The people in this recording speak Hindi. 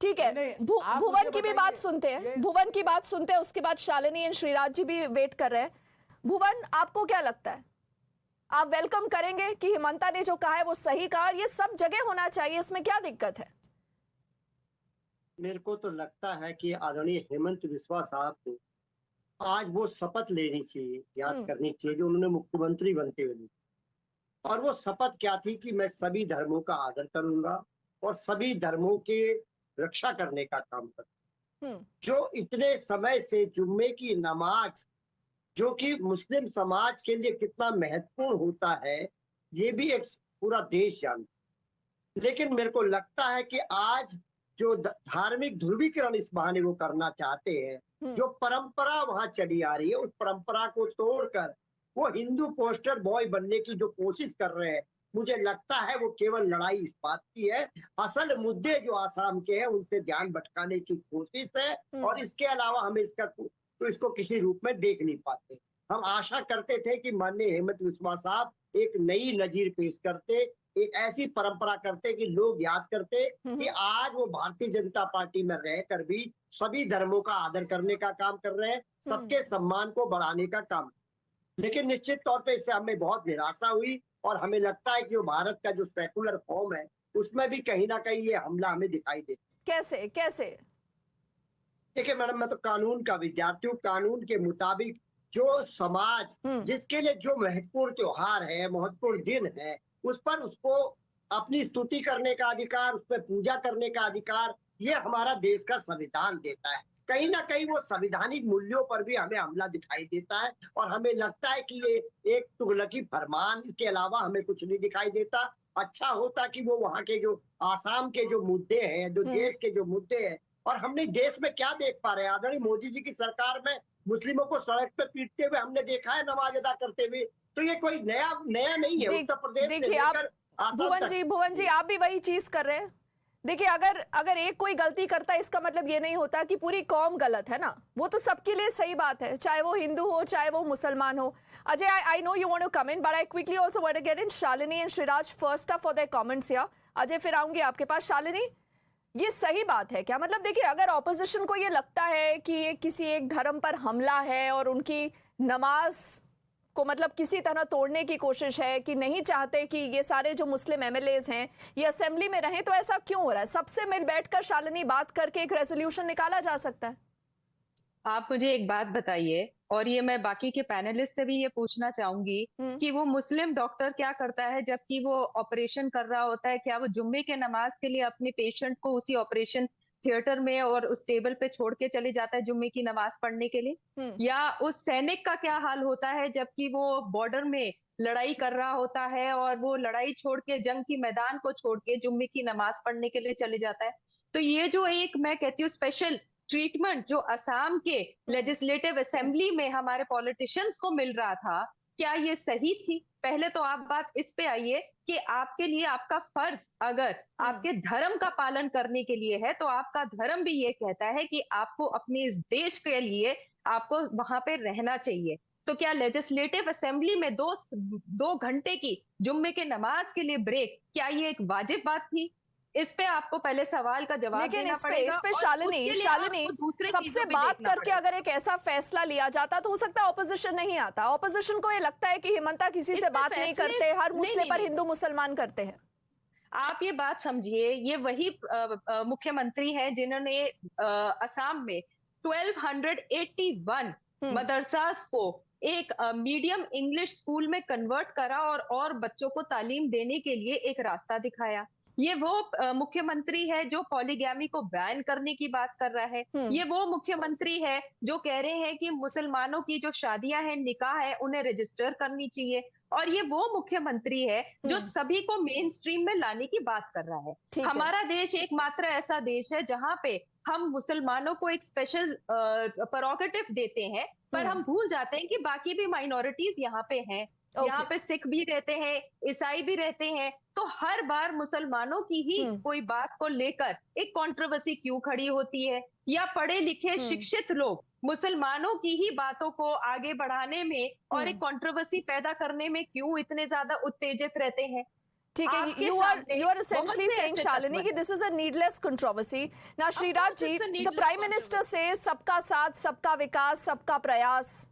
ठीक है, भुवन की भी बात सुनते हैं, भुवन की बात सुनते हैं, उसके बाद शालिनी एंड श्रीराज जी भी वेट कर रहे हैं। भुवन, आपको क्या लगता है, आप वेलकम करेंगे कि हेमंता ने जो कहा है वो सही कहा और ये सब जगह होना चाहिए, इसमें क्या दिक्कत है? मेरे को तो लगता है कि आदरणीय हेमंत बिस्वा साहब को आज वो शपथ लेनी चाहिए, याद करनी चाहिए जो उन्होंने मुख्यमंत्री बनते हुए ली। और वो शपथ क्या थी कि मैं सभी धर्मों का आदर करूंगा और सभी धर्मों के रक्षा करने का काम करूंगा। जो इतने समय से जुम्मे की नमाज, जो कि मुस्लिम समाज के लिए कितना महत्वपूर्ण होता है, ये भी एक पूरा देश जानता। लेकिन मेरे को लगता है कि आज जो धार्मिक ध्रुवीकरण इस बहाने वो करना चाहते हैं, जो परंपरा वहां चली आ रही है, उस परंपरा को तोड़कर वो हिंदू पोस्टर बॉय बनने की जो कोशिश कर रहे हैं, मुझे लगता है वो केवल लड़ाई इस बात की है, असल मुद्दे जो आसाम के हैं उनसे ध्यान भटकाने की कोशिश है। और इसके अलावा हमें इसको किसी रूप में देख नहीं पाते। हम आशा करते थे कि माननीय हेमंत बिस्वा साहब एक नई नजीर पेश करते, एक ऐसी परंपरा करते कि लोग याद करते कि आज वो भारतीय जनता पार्टी में रहकर भी सभी धर्मों का आदर करने का काम कर रहे हैं, सबके सम्मान को बढ़ाने का काम। लेकिन निश्चित तौर पे इससे हमें बहुत निराशा हुई और हमें लगता है कि जो भारत का जो सेकुलर फॉर्म है उसमें भी कहीं ना कहीं ये हमला हमें दिखाई देता। कैसे कैसे? देखिए मैडम, मैं तो कानून का विद्यार्थी हूँ। कानून के मुताबिक जो समाज जिसके लिए जो महत्वपूर्ण त्योहार है, महत्वपूर्ण दिन है, उस पर उसको अपनी स्तुति करने का अधिकार, उस पर पूजा करने का अधिकार, ये हमारा देश का संविधान देता है। कहीं ना कहीं वो संविधानिक मूल्यों पर भी हमें हमला दिखाई देता है और हमें लगता है कि ये एक तुगलकी फरमान, इसके अलावा हमें कुछ नहीं दिखाई देता। अच्छा होता कि वो वहाँ के जो आसाम के जो मुद्दे हैं, जो देश के जो मुद्दे हैं, और हमने देश में क्या देख पा रहे हैं, आदरणीय मोदी जी की सरकार में मुस्लिमों को सड़क पे पीटते हुए हमने देखा है, नमाज अदा करते हुए। तो ये कोई नया नहीं है। उत्तर प्रदेश से लेकर आसाम तक। भुवन जी, आप भी वही चीज कर रहे हैं। देखिए, अगर एक कोई गलती करता है इसका मतलब ये नहीं होता कि पूरी कौम गलत है ना। वो तो सबके लिए सही बात है, चाहे वो हिंदू हो चाहे वो मुसलमान हो। Ajay, I know you want to come in, but I quickly also want to get in Shalini and Shriraj first for their comments here. Ajay, फिर आऊंगी आपके पास। शालिनी, ये सही बात है क्या? मतलब देखिए, अगर ऑपोजिशन को ये लगता है कि ये किसी एक धर्म पर हमला है और उनकी नमाज को मतलब किसी तरह तोड़ने की कोशिश है, कि नहीं चाहते कि ये सारे जो मुस्लिम एमएलएज हैं ये असेंबली में रहें, तो ऐसा क्यों हो रहा है? सबसे मिल बैठकर शालिनी बात करके एक रेजोल्यूशन निकाला जा सकता है। आप मुझे एक बात बताइए, और ये मैं बाकी के पैनलिस्ट से भी ये पूछना चाहूंगी कि वो मुस्लिम डॉक्टर क्या करता है जबकि वो ऑपरेशन कर रहा होता है? क्या वो जुम्मे के नमाज के लिए अपने पेशेंट को उसी ऑपरेशन थिएटर में और उस टेबल पे छोड़ के चले जाता है जुम्मे की नमाज पढ़ने के लिए? या उस सैनिक का क्या हाल होता है जबकि वो बॉर्डर में लड़ाई कर रहा होता है और वो लड़ाई छोड़ के, जंग की मैदान को छोड़ के जुम्मे की नमाज पढ़ने के लिए चले जाता है? तो ये जो एक, मैं कहती हूँ, स्पेशल ट्रीटमेंट जो असम के लेजिस्लेटिव असेंबली में हमारे पॉलिटिशियंस को मिल रहा था, क्या ये सही थी? पहले तो आप बात इस पे आइए कि आपके लिए आपका फर्ज अगर आपके धर्म का पालन करने के लिए है, तो आपका धर्म भी ये कहता है कि आपको अपने इस देश के लिए आपको वहां पे रहना चाहिए। तो क्या लेजिस्लेटिव असेंबली में दो घंटे की जुम्मे के नमाज के लिए ब्रेक, क्या ये एक वाजिब बात थी? इस पे आपको पहले सवाल का जवाब देना पड़ेगा। इस पे शालिनी सबसे बात करके अगर एक ऐसा फैसला लिया जाता तो हो सकता है ऑपोजिशन नहीं आता। ऑपोजिशन को ये लगता है कि हेमंता किसी से बात नहीं करते, हर मुस्लिम पर हिंदू मुसलमान करते हैं। आप ये बात समझिए, ये वही मुख्यमंत्री हैं जिन्होंने असम में 1281 मदरसास को एक मीडियम इंग्लिश स्कूल में कन्वर्ट करा और बच्चों को तालीम देने के लिए एक रास्ता दिखाया। ये वो मुख्यमंत्री है जो पॉलीगैमी को बैन करने की बात कर रहा है। ये वो मुख्यमंत्री है जो कह रहे हैं कि मुसलमानों की जो शादियां हैं, निकाह है, उन्हें रजिस्टर करनी चाहिए। और ये वो मुख्यमंत्री है जो सभी को मेन स्ट्रीम में लाने की बात कर रहा है। हमारा देश एकमात्र ऐसा देश है जहां पे हम मुसलमानों को एक स्पेशल प्रोरोगेटिव देते हैं, पर हम भूल जाते हैं कि बाकी भी माइनॉरिटीज यहाँ पे हैं। यहाँ पे सिख भी रहते हैं, ईसाई भी रहते हैं। तो हर बार मुसलमानों की ही कोई बात को लेकर एक कंट्रोवर्सी क्यों खड़ी होती है? या पढ़े लिखे शिक्षित लोग मुसलमानों की ही बातों को आगे बढ़ाने में और एक कंट्रोवर्सी पैदा करने में क्यों इतने ज्यादा उत्तेजित रहते हैं? ठीक है, आपके you are सामने essentially बहुत से saying, ऐसे Shalini, तत्व कि this is a needless controversy. Now, Sriraj course ji, it's a the needless Prime Minister says, सबका साथ, सबका विकास, सबका प्रयास.